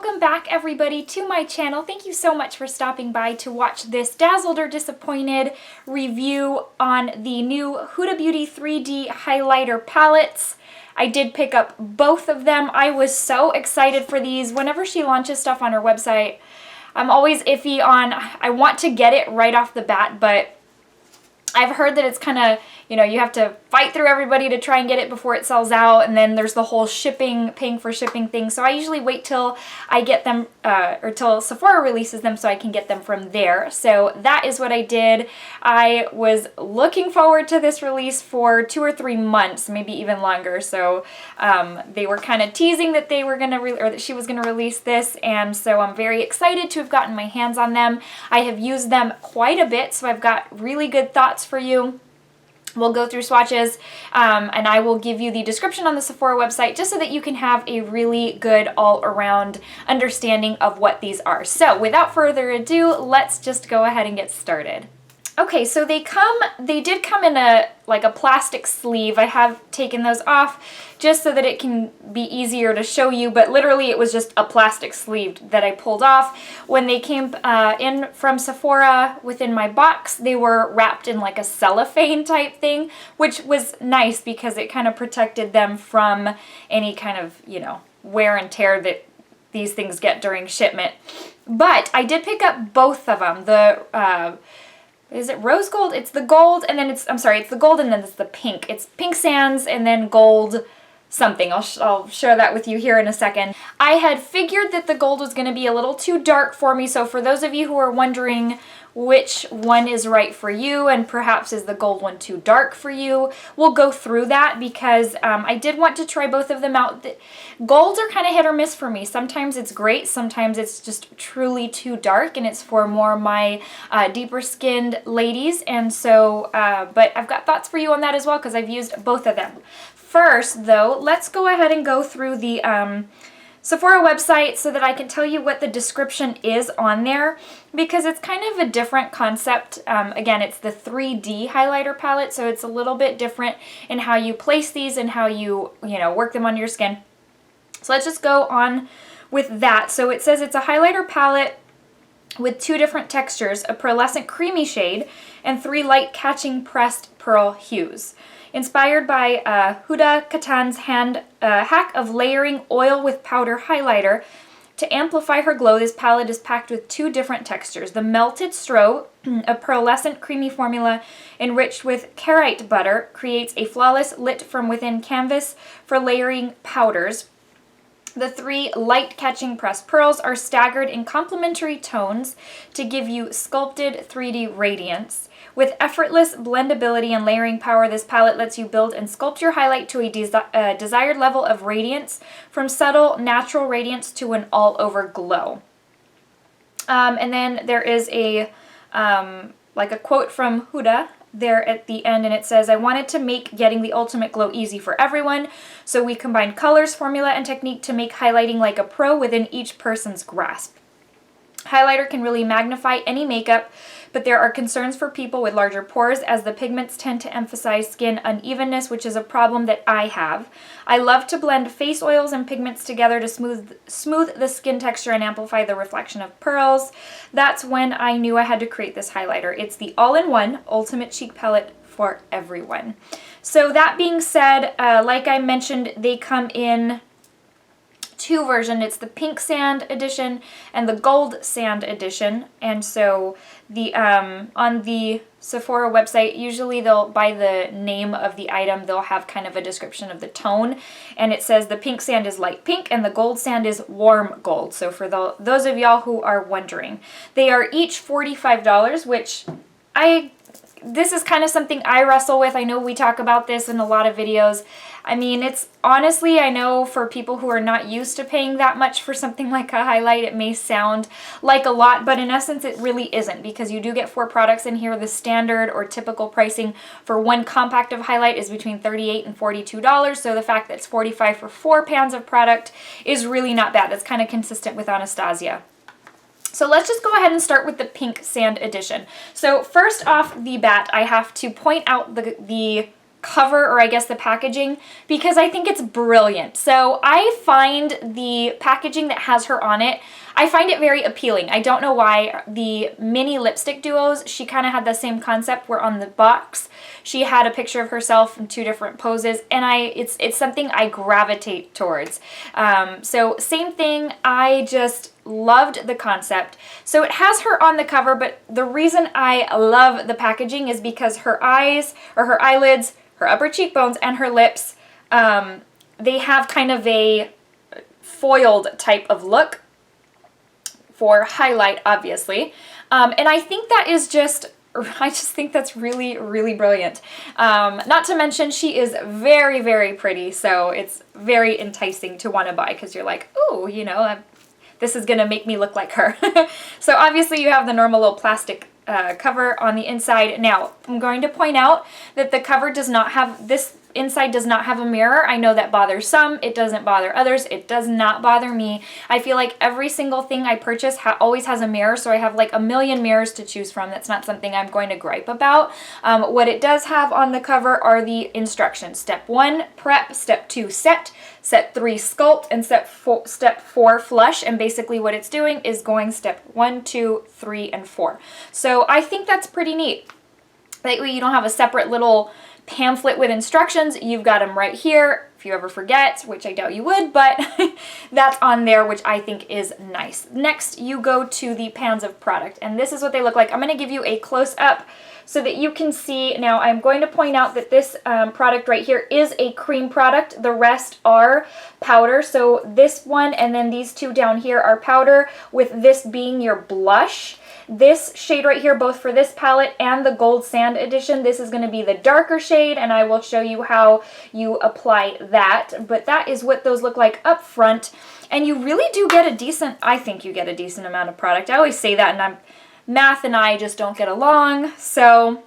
welcome back everybody to my channel. Thank you so much for stopping by to watch this Dazzled or Disappointed review on the new Huda Beauty 3D highlighter palettes. I did pick up both of them. I was so excited for these. Whenever she launches stuff on her website, I'm always iffy on, I want to get it right off the bat, but I've heard that it's kind of, you know, you have to fight through everybody to try and get it before it sells out, and then there's the whole shipping, paying for shipping thing. So I usually wait till I get them, or till Sephora releases them so I can get them from there. So that is what I did. I was looking forward to this release for 2 or 3 months, maybe even longer. So they were kind of teasing that they were gonna, or that she was gonna release this, and so I'm very excited to have gotten my hands on them. I have used them quite a bit, so I've got really good thoughts for you. We'll go through swatches, and I will give you the description on the Sephora website just so that you can have a really good all-around understanding of what these are. So without further ado, let's just go ahead and get started. Okay, so they did come in a plastic sleeve. I have taken those off just so that it can be easier to show you, but literally it was just a plastic sleeve that I pulled off. When they came in from Sephora within my box, they were wrapped in like a cellophane type thing, which was nice because it kind of protected them from any kind of, you know, wear and tear that these things get during shipment. But I did pick up both of them. The is it rose gold? It's the gold, and then it's the gold and then it's the pink. It's pink sands and then gold something. I'll share that with you here in a second. I had figured that the gold was going to be a little too dark for me, so for those of you who are wondering which one is right for you and perhaps is the gold one too dark for you, we'll go through that because I did want to try both of them out. Golds are kind of hit or miss for me. Sometimes it's great, sometimes it's just truly too dark, and it's for more my deeper skinned ladies, and so but I've got thoughts for you on that as well because I've used both of them. First though, let's go ahead and go through the Sephora website so that I can tell you what the description is on there, because it's kind of a different concept. Again, it's the 3D highlighter palette, so it's a little bit different in how you place these and how you work them on your skin. So let's just go on with that. So it says it's a highlighter palette with 2 different textures, a pearlescent creamy shade and 3 light catching pressed pearl hues. Inspired by Huda Katan's hack of layering oil with powder highlighter. To amplify her glow, this palette is packed with 2 different textures. The Melted Straw, a pearlescent creamy formula enriched with carite butter, creates a flawless lit from within canvas for layering powders. The 3 light catching pressed pearls are staggered in complementary tones to give you sculpted 3D radiance. With effortless blendability and layering power, this palette lets you build and sculpt your highlight to a desired level of radiance, from subtle, natural radiance to an all-over glow. And then there is a quote from Huda there at the end, and it says, "I wanted to make getting the ultimate glow easy for everyone, so we combined colors, formula, and technique to make highlighting like a pro within each person's grasp. Highlighter can really magnify any makeup, but there are concerns for people with larger pores as the pigments tend to emphasize skin unevenness, which is a problem that I have. I love to blend face oils and pigments together to smooth the skin texture and amplify the reflection of pearls. That's when I knew I had to create this highlighter. It's the all-in-one ultimate cheek palette for everyone." So that being said, like I mentioned, they come in 2 versions. It's the pink sand edition and the gold sand edition. And so the on the Sephora website, usually they'll, by the name of the item, they'll have kind of a description of the tone, and it says the pink sand is light pink and the gold sand is warm gold. So for those of y'all who are wondering, they are each $45, which this is kind of something I wrestle with. I know we talk about this in a lot of videos. I mean, it's honestly, I know for people who are not used to paying that much for something like a highlight, it may sound like a lot, but in essence it really isn't, because you do get 4 products in here. The standard or typical pricing for one compact of highlight is between $38 and $42, so the fact that it's $45 for 4 pans of product is really not bad. That's kind of consistent with Anastasia. So let's just go ahead and start with the pink sand edition. So first off the bat, I have to point out the cover, or I guess the packaging, because I think it's brilliant. So I find the packaging that has her on it, I find it very appealing. I don't know why. The mini lipstick duos, she kind of had the same concept where on the box she had a picture of herself in 2 different poses, and it's something I gravitate towards. So same thing, I just loved the concept. So it has her on the cover, but the reason I love the packaging is because her eyes, or her eyelids, her upper cheekbones, and her lips, they have kind of a foiled type of look for highlight, obviously. And I think that is just, I just think that's really, really brilliant. Not to mention she is very, very pretty, so it's very enticing to want to buy, because you're like, ooh, you know, this is going to make me look like her. So obviously you have the normal little plastic cover on the inside. Now, I'm going to point out that the cover does not have, this inside does not have a mirror. I know that bothers some. It doesn't bother others. It does not bother me. I feel like every single thing I purchase always has a mirror, so I have like a million mirrors to choose from. That's not something I'm going to gripe about. What it does have on the cover are the instructions. Step 1, prep. Step 2, set. Step 3, sculpt. And step 4, flush. And basically what it's doing is going step 1, 2, 3, and 4. So I think that's pretty neat. That way you don't have a separate little pamphlet with instructions. You've got them right here if you ever forget, which I doubt you would, but that's on there, which I think is nice. Next, you go to the pans of product, and this is what they look like. I'm going to give you a close-up so that you can see. Now, I'm going to point out that this product right here is a cream product. The rest are powder. So this one and then these 2 down here are powder, with this being your blush. This shade right here, both for this palette and the Gold Sand edition, this is going to be the darker shade, and I will show you how you apply that. But that is what those look like up front, and you really do get a decent, I think you get a decent amount of product. I always say that, and math and I just don't get along. So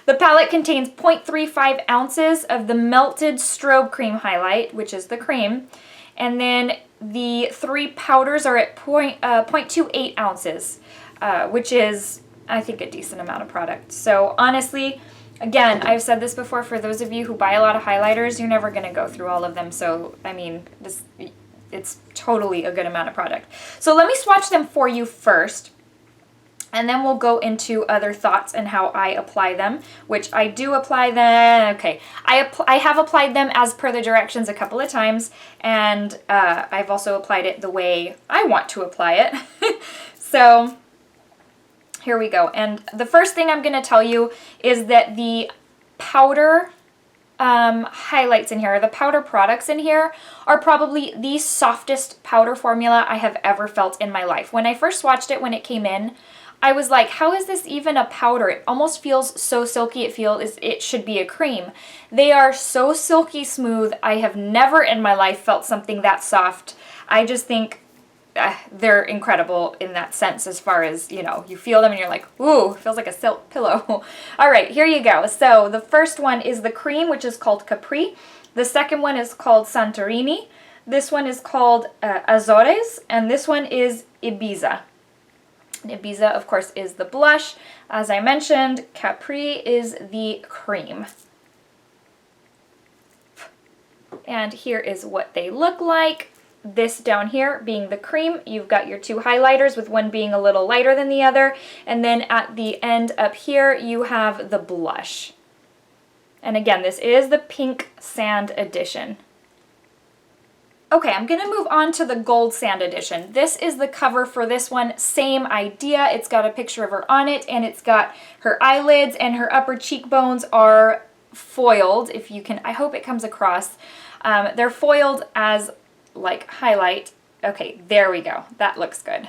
the palette contains 0.35 ounces of the melted strobe cream highlight, which is the cream, and then the 3 powders are at 0.28 ounces. Which is, I think, a decent amount of product. So honestly, again, I've said this before, for those of you who buy a lot of highlighters, you're never going to go through all of them. So, I mean, it's totally a good amount of product. So let me swatch them for you first, and then we'll go into other thoughts and how I apply them, which I do apply them. Okay, I have applied them as per the directions a couple of times, and I've also applied it the way I want to apply it. So here we go. And the first thing I'm going to tell you is that the powder highlights in here, the powder products in here, are probably the softest powder formula I have ever felt in my life. When I first swatched it, when it came in, I was like, how is this even a powder? It almost feels so silky. It should be a cream. They are so silky smooth. I have never in my life felt something that soft. I just think they're incredible in that sense, as far as, you know, you feel them and you're like, ooh, it feels like a silk pillow. All right, here you go. So the first one is the cream, which is called Capri. The second one is called Santorini. This one is called Azores, and this one is Ibiza. Ibiza, of course, is the blush. As I mentioned, Capri is the cream. And here is what they look like. This down here being the cream, you've got your 2 highlighters, with one being a little lighter than the other. And then at the end up here, you have the blush. And again, this is the Pink Sand edition. Okay, I'm going to move on to the Gold Sand edition. This is the cover for this one. Same idea. It's got a picture of her on it, and it's got her eyelids, and her upper cheekbones are foiled, if you can, I hope it comes across. They're foiled as like highlight. Okay, there we go. That looks good.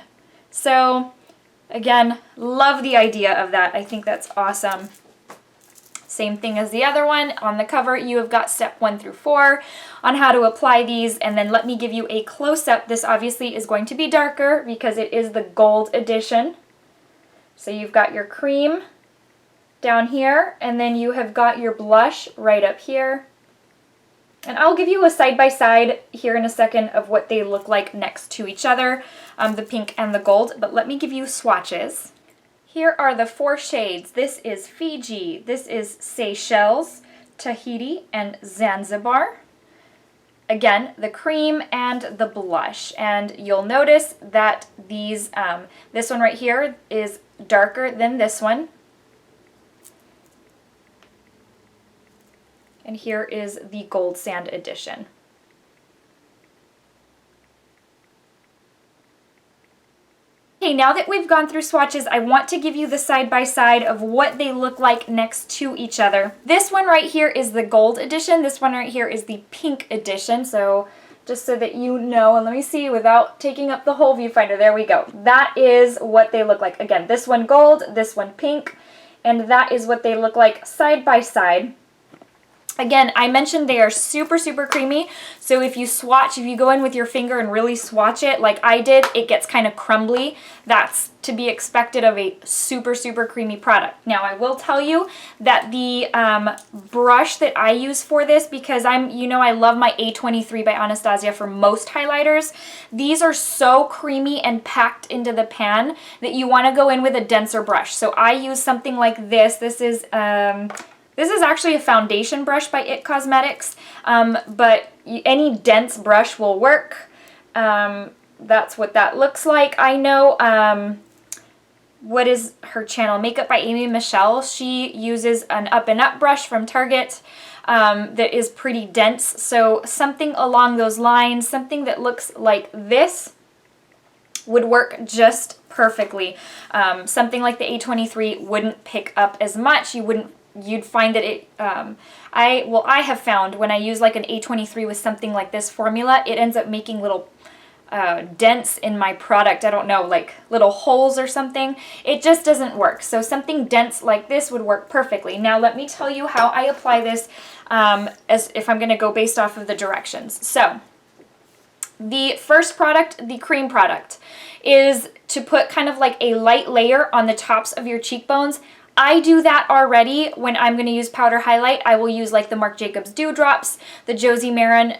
So again, love the idea of that. I think that's awesome. Same thing as the other one. On the cover, you have got step 1 through 4 on how to apply these, and then let me give you a close-up. This obviously is going to be darker because it is the gold edition. So you've got your cream down here, and then you have got your blush right up here. And I'll give you a side-by-side here in a second of what they look like next to each other, the pink and the gold, but let me give you swatches. Here are the 4 shades. This is Fiji, this is Seychelles, Tahiti and Zanzibar. Again, the cream and the blush. And you'll notice that these, this one right here is darker than this one. And here is the Gold Sand edition. Okay, now that we've gone through swatches, I want to give you the side-by-side of what they look like next to each other. This one right here is the gold edition. This one right here is the pink edition. So just so that you know, and let me see without taking up the whole viewfinder. There we go. That is what they look like. Again, this one gold, this one pink, and that is what they look like side by side. Again, I mentioned they are super, super creamy. So if you swatch, if you go in with your finger and really swatch it like I did, it gets kind of crumbly. That's to be expected of a super, super creamy product. Now, I will tell you that the brush that I use for this, because I love my A23 by Anastasia for most highlighters. These are so creamy and packed into the pan that you want to go in with a denser brush. So I use something like this. This is actually a foundation brush by IT Cosmetics, but any dense brush will work. That's what that looks like. I know, what is her channel? Makeup by Amy Michelle. She uses an Up and Up brush from Target that is pretty dense. So something along those lines, something that looks like this would work just perfectly. Something like the A23 wouldn't pick up as much. You'd find that it, I have found when I use like an A23 with something like this formula, it ends up making little dents in my product. I don't know, like little holes or something. It just doesn't work. So something dense like this would work perfectly. Now let me tell you how I apply this as if I'm going to go based off of the directions. So the first product, the cream product, is to put kind of like a light layer on the tops of your cheekbones. I do that already when I'm going to use powder highlight. I will use like the Marc Jacobs Dew Drops, the Josie Maran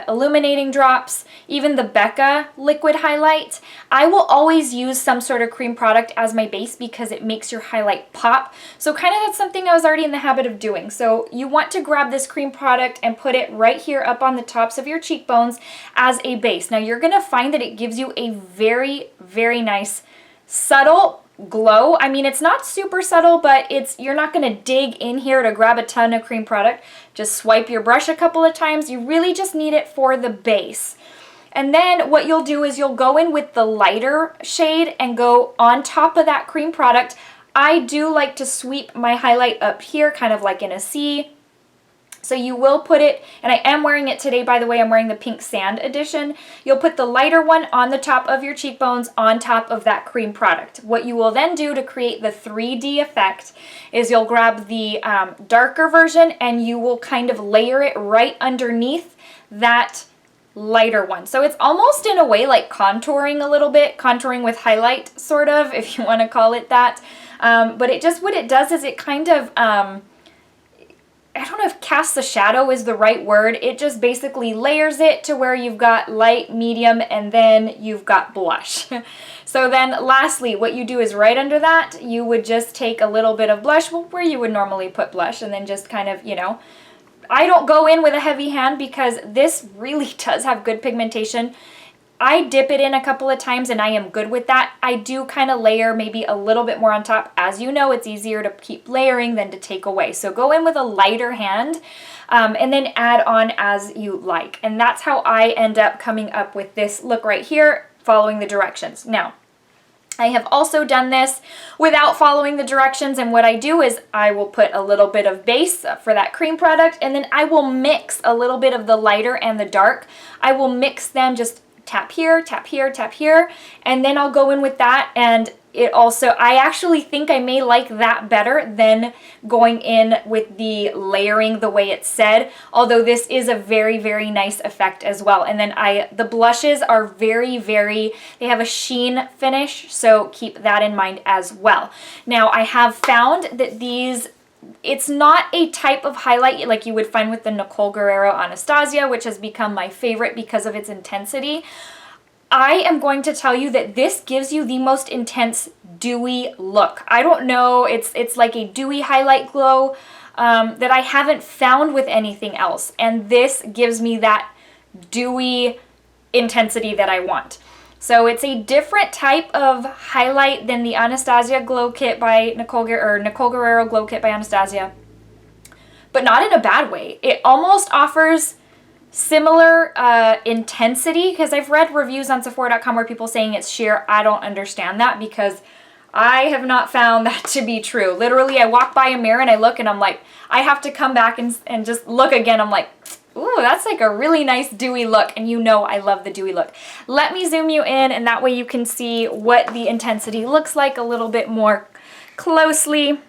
Illuminating Drops, even the Becca Liquid Highlight. I will always use some sort of cream product as my base because it makes your highlight pop. So kind of that's something I was already in the habit of doing. So you want to grab this cream product and put it right here up on the tops of your cheekbones as a base. Now you're going to find that it gives you a very, very nice, subtle glow. I mean, it's not super subtle, but you're not going to dig in here to grab a ton of cream product. Just swipe your brush a couple of times. You really just need it for the base. And then what you'll do is you'll go in with the lighter shade and go on top of that cream product. I do like to sweep my highlight up here, kind of like in a C. So you will put it, and I am wearing it today, by the way, I'm wearing the Pink Sand edition. You'll put the lighter one on the top of your cheekbones on top of that cream product. What you will then do to create the 3D effect is you'll grab the darker version and you will kind of layer it right underneath that lighter one. So it's almost in a way like contouring a little bit, contouring with highlight sort of, if you want to call it that. But what it does is it kind of, I don't know if casts a shadow is the right word. It just basically layers it to where you've got light, medium, and then you've got blush. So then lastly, what you do is right under that, you would just take a little bit of blush, where you would normally put blush, and then just kind of, I don't go in with a heavy hand because this really does have good pigmentation. I dip it in a couple of times and I am good with that. I do kind of layer maybe a little bit more on top. As you know, it's easier to keep layering than to take away. So go in with a lighter hand and then add on as you like. And that's how I end up coming up with this look right here, following the directions. Now, I have also done this without following the directions, and what I do is I will put a little bit of base for that cream product, and then I will mix a little bit of the lighter and the dark. I will mix them, just tap here, tap here, tap here, and then I'll go in with that. And it also, I actually think I may like that better than going in with the layering the way it said, although this is a very, very nice effect as well. And then the blushes are very, very, they have a sheen finish, so keep that in mind as well. Now, I have found that it's not a type of highlight like you would find with the Nicole Guerrero Anastasia, which has become my favorite because of its intensity. I am going to tell you that this gives you the most intense dewy look. I don't know, it's like a dewy highlight glow that I haven't found with anything else. And this gives me that dewy intensity that I want. So it's a different type of highlight than the Anastasia Glow Kit by Nicole Guerrero Glow Kit by Anastasia, but not in a bad way. It almost offers similar intensity, because I've read reviews on Sephora.com where people saying it's sheer. I don't understand that, because I have not found that to be true. Literally, I walk by a mirror and I look and I'm like, I have to come back and just look again. I'm like, ooh, that's like a really nice dewy look, and you know I love the dewy look. Let me zoom you in, and that way you can see what the intensity looks like a little bit more closely.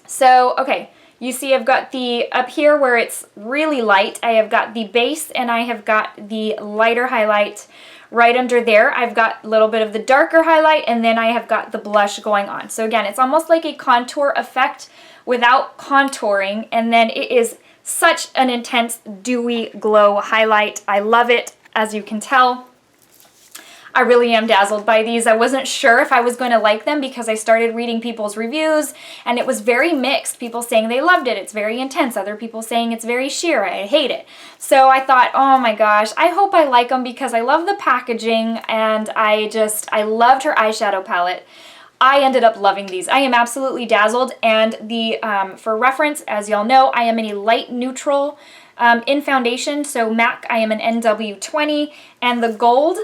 So, okay, you see I've got the, up here where it's really light, I have got the base and I have got the lighter highlight. Right under there, I've got a little bit of the darker highlight, and then I have got the blush going on. So again, it's almost like a contour effect without contouring, and then it is such an intense dewy glow highlight. I love it, as you can tell. I really am dazzled by these. I wasn't sure if I was going to like them because I started reading people's reviews and it was very mixed. People saying they loved it, it's very intense. Other people saying it's very sheer, I hate it. So I thought, oh my gosh, I hope I like them because I love the packaging, and I loved her eyeshadow palette. I ended up loving these. I am absolutely dazzled, and the for reference, as y'all know, I am in a light neutral in foundation. So MAC, I am an NW20, and the gold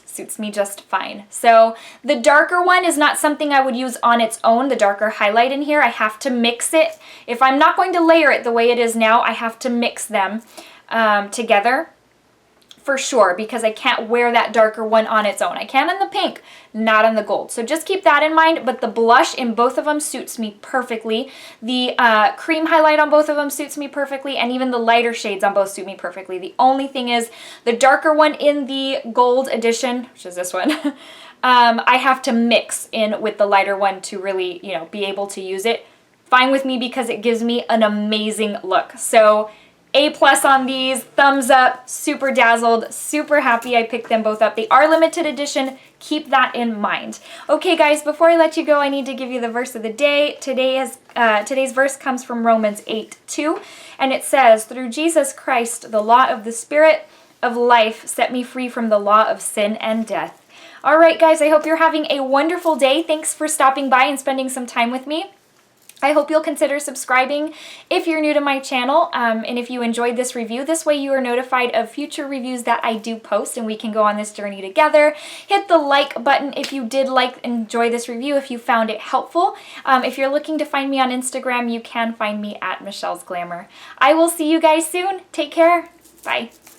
suits me just fine. So the darker one is not something I would use on its own, the darker highlight in here. I have to mix it. If I'm not going to layer it the way it is now, I have to mix them together for sure, because I can't wear that darker one on its own. I can on the pink, not on the gold. So just keep that in mind, but the blush in both of them suits me perfectly. The cream highlight on both of them suits me perfectly, and even the lighter shades on both suit me perfectly. The only thing is the darker one in the gold edition, which is this one, I have to mix in with the lighter one to really, you know, be able to use it. Fine with me because it gives me an amazing look. So A+ on these, thumbs up, super dazzled, super happy I picked them both up. They are limited edition, keep that in mind. Okay guys, before I let you go, I need to give you the verse of the day. Today's verse comes from Romans 8:2, and it says, "Through Jesus Christ, the law of the Spirit of life set me free from the law of sin and death." All right guys, I hope you're having a wonderful day. Thanks for stopping by and spending some time with me. I hope you'll consider subscribing if you're new to my channel, and if you enjoyed this review. This way you are notified of future reviews that I do post, and we can go on this journey together. Hit the like button if you did enjoy this review, if you found it helpful. If you're looking to find me on Instagram, you can find me at Michelle's Glamour. I will see you guys soon. Take care. Bye.